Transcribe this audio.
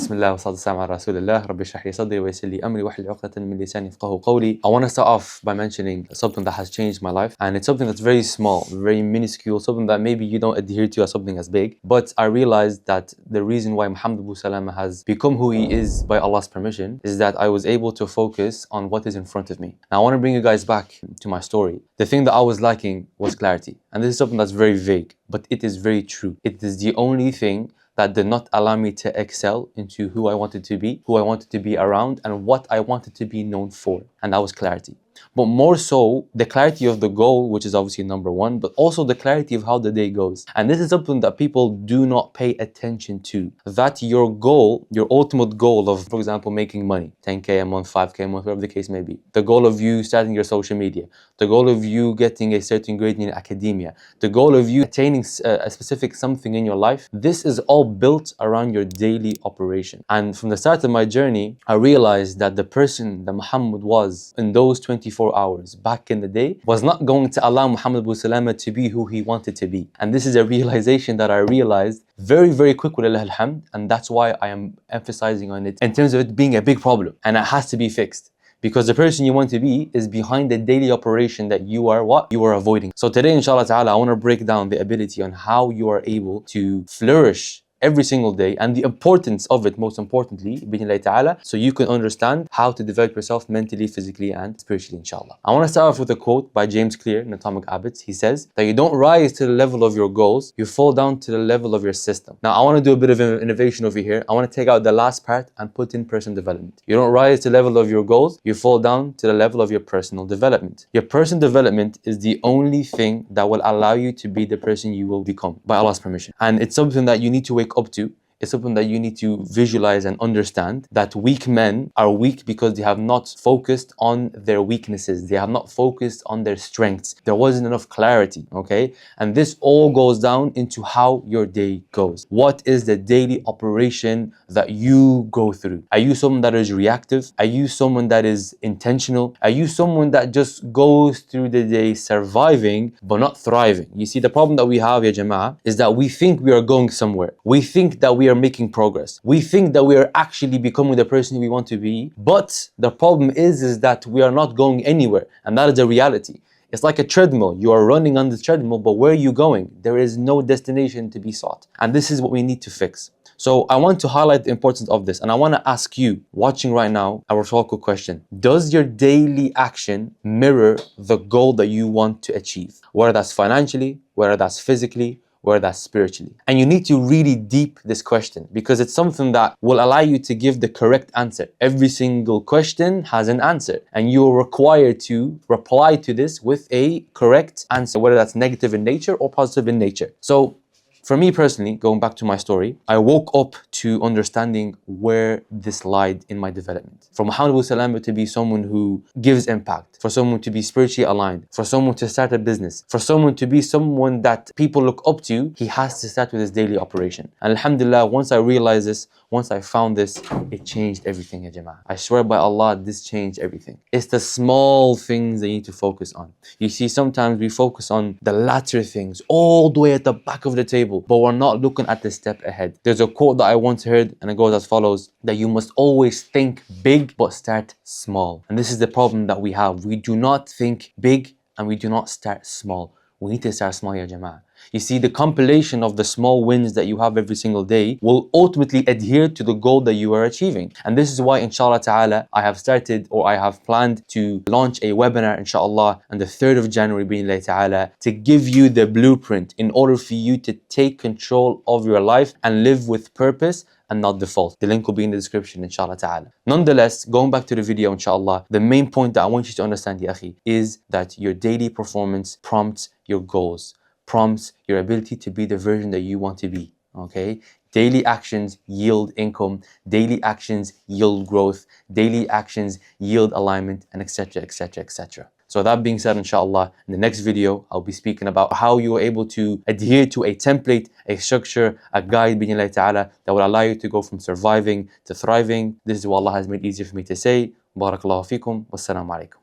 بسم الله والصلاة والسلام على رسول الله ربي اشرح لي صدري ويسر لي أمري واحلل عقدة من لساني يفقهوا قولي. I want to start off by mentioning something that has changed my life, and it's something that's very small, very minuscule, something that maybe you don't adhere to as something as big, but I realized that the reason why Muhammad Abu Salama has become who he is by Allah's permission is that I was able to focus on what is in front of me. Now I want to bring you guys back to my story. The thing that I was lacking was clarity, and this is something that's very vague, but it is very true. It is the only thing that did not allow me to excel into who I wanted to be, who I wanted to be around, and what I wanted to be known for. And that was clarity. But more so, the clarity of the goal, which is obviously number one, but also the clarity of how the day goes. And this is something that people do not pay attention to. That your goal, your ultimate goal of, for example, making money, 10K a month, 5K a month, whatever the case may be. The goal of you starting your social media. The goal of you getting a certain grade in academia. The goal of you attaining a specific something in your life. This is all built around your daily operation. And from the start of my journey, I realized that the person that Muhammad was in those 24 hours back in the day was not going to allow Muhammad Abu Salama to be who he wanted to be. And this is a realization that I realized very, very quick with Lillahi alhamd, and that's why I am emphasizing on it in terms of it being a big problem, and it has to be fixed. Because the person you want to be is behind the daily operation that you are avoiding. So today, inshallah ta'ala, I want to break down the ability on how you are able to flourish every single day, and the importance of it, most importantly, bi'idhnillahi ta'ala, so you can understand how to develop yourself mentally, physically, and spiritually, inshallah. I want to start off with a quote by James Clear in Atomic Habits. He says that you don't rise to the level of your goals, you fall down to the level of your system. Now, I want to do a bit of innovation over here. I want to take out the last part and put in personal development. You don't rise to the level of your goals, you fall down to the level of your personal development. Your personal development is the only thing that will allow you to be the person you will become by Allah's permission. And it's something that you need to wake up to. It's something that you need to visualize and understand, that weak men are weak because they have not focused on their weaknesses. They have not focused on their strengths. There wasn't enough clarity, okay? And this all goes down into how your day goes. What is the daily operation that you go through? Are you someone that is reactive? Are you someone that is intentional? Are you someone that just goes through the day surviving but not thriving? You see, the problem that we have, ya jama'ah, is that we think we are going somewhere. We think that we are making progress. We think that we are actually becoming the person we want to be, but the problem is that we are not going anywhere, and that is the reality. It's like a treadmill. You are running on the treadmill, but where are you going? There is no destination to be sought, and this is what we need to fix. So I want to highlight the importance of this, and I want to ask you, watching right now, a rhetorical question. Does your daily action mirror the goal that you want to achieve? Whether that's financially, whether that's physically, whether that's spiritually. And you need to really deep this question, because it's something that will allow you to give the correct answer. Every single question has an answer, and you're required to reply to this with a correct answer, whether that's negative in nature or positive in nature. So for me personally, going back to my story, I woke up to understanding where this lied in my development. For Muhammad Abu Salama to be someone who gives impact, for someone to be spiritually aligned, for someone to start a business, for someone to be someone that people look up to, he has to start with his daily operation. And alhamdulillah, once I realized this, once I found this, it changed everything, ya jama'ah. I swear by Allah, this changed everything. It's the small things that you need to focus on. You see, sometimes we focus on the latter things all the way at the back of the table, but we're not looking at the step ahead. There's a quote that I once heard, and it goes as follows, that you must always think big, but start small. And this is the problem that we have. We do not think big, and we do not start small. We need to start small, ya jama'ah. You see, the compilation of the small wins that you have every single day will ultimately adhere to the goal that you are achieving. And this is why, inshallah ta'ala, I have started, or I have planned to launch a webinar, inshallah, on the 3rd of January, bi'idhnillahi ta'ala, to give you the blueprint in order for you to take control of your life and live with purpose and not default. The link will be in the description, inshallah ta'ala. Nonetheless, going back to the video, inshallah, the main point that I want you to understand, ya akhi, is that your daily performance prompts your goals, prompts your ability to be the version that you want to be, okay? Daily actions yield income, daily actions yield growth, daily actions yield alignment, and etc, etc, etc. So that being said, inshallah, in the next video, I'll be speaking about how you are able to adhere to a template, a structure, a guide, bi'idhnillahi ta'ala, that will allow you to go from surviving to thriving. This is what Allah has made easier for me to say. Barakallahu feekum. Wassalamu alaikum.